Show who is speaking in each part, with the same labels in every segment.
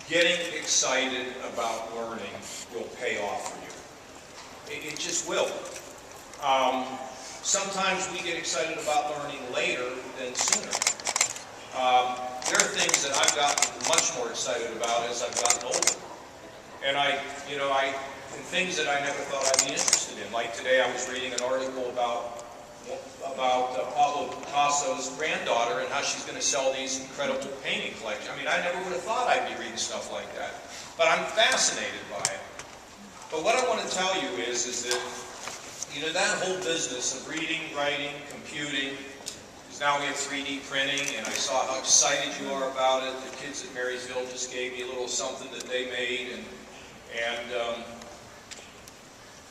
Speaker 1: getting excited about learning will pay off for you. It just will. Sometimes we get excited about learning later than sooner. There are things that I've gotten much more excited about as I've gotten older. And and things that I never thought I'd be interested in. Like today I was reading an article about Pablo Picasso's granddaughter and how she's going to sell these incredible painting collections. I mean, I never would have thought I'd be reading stuff like that. But I'm fascinated by it. But what I want to tell you is that, that whole business of reading, writing, computing, because now we have 3D printing, and I saw how excited you are about it. The kids at Marysville just gave me a little something that they made, and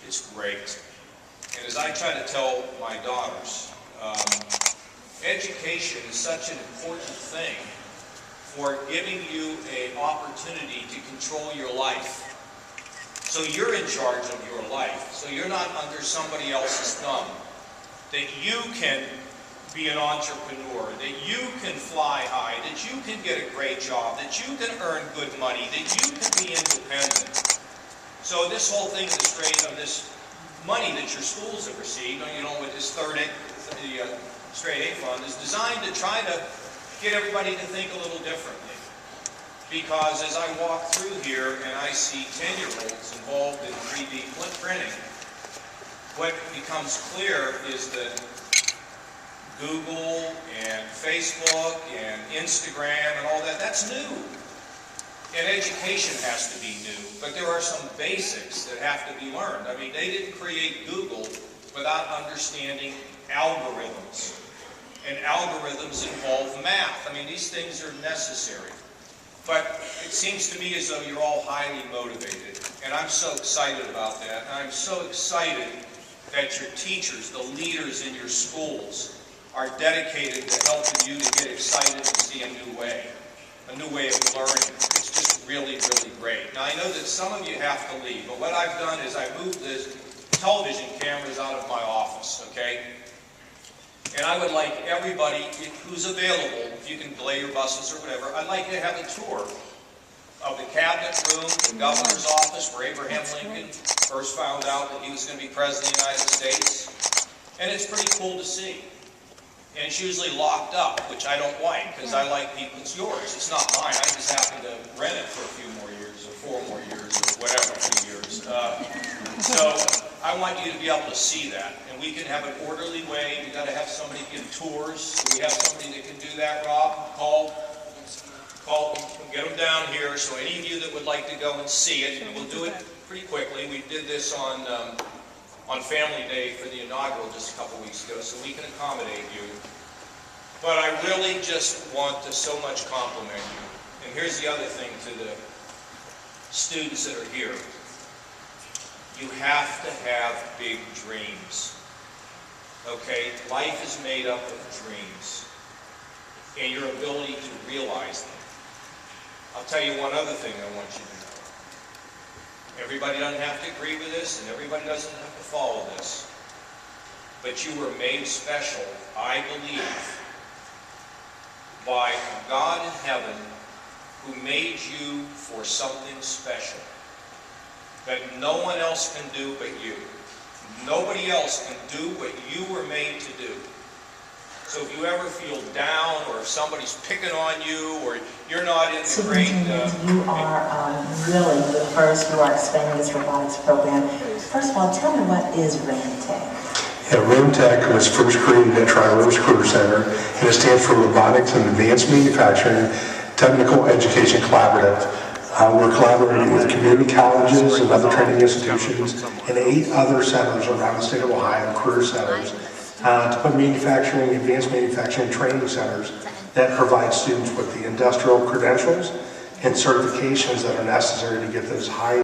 Speaker 1: it's great. And as I try to tell my daughters, education is such an important thing for giving you an opportunity to control your life. So you're in charge of your life. So you're not under somebody else's thumb. That you can be an entrepreneur, that you can fly high, that you can get a great job, that you can earn good money, that you can be independent. So this whole thing of this money that your schools have received, with this the Straight A Fund, is designed to try to get everybody to think a little differently. Because as I walk through here and I see 10-year-olds involved in 3D printing, what becomes clear is that Google and Facebook and Instagram and all that, that's new. And education has to be new, but there are some basics that have to be learned. I mean, they didn't create Google without understanding algorithms. And algorithms involve math. I mean, these things are necessary. But it seems to me as though you're all highly motivated. And I'm so excited about that. And I'm so excited that your teachers, the leaders in your schools, are dedicated to helping you to get excited to see a new way of learning. It's just really, really great. Now, I know that some of you have to leave, but what I've done is I moved the television cameras out of my office, okay? And I would like everybody who's available, if you can delay your buses or whatever, I'd like you to have a tour of the cabinet room, the governor's office, where Abraham Lincoln first found out that he was going to be president of the United States. And it's pretty cool to see. And it's usually locked up, which I don't like, because I like people, it's yours. It's not mine. I just happen to rent it for a few more years, or 4 more years, or whatever, years. So I want you to be able to see that. And we can have an orderly way. We've got to have somebody give tours. Do we have somebody that can do that, Rob? Call, get them down here. So any of you that would like to go and see it, and we'll do it pretty quickly. We did this on Family Day for the inaugural just a couple weeks ago, so we can accommodate you. But I really just want to so much compliment you. And here's the other thing to the students that are here. You have to have big dreams. Okay? Life is made up of dreams. And your ability to realize them. I'll tell you one other thing I want you to know. Everybody doesn't have to agree with this, and everybody doesn't have to follow this. But you were made special, I believe, by God in heaven who made you for something special that no one else can do but you. Nobody else can do what you were made to do. So if you ever feel down, or if somebody's picking on you, or you're not in the great...
Speaker 2: you are really the first who are expanding this robotics program. First of all, tell me, what is RAMTech?
Speaker 3: Yeah, RAMTech was first created at Tri-Rivers Career Center, and it stands for Robotics and Advanced Manufacturing Technical Education Collaborative. We're collaborating with community colleges and other training institutions and 8 other centers around the state of Ohio, career centers, to put manufacturing, advanced manufacturing training centers that provide students with the industrial credentials and certifications that are necessary to get those high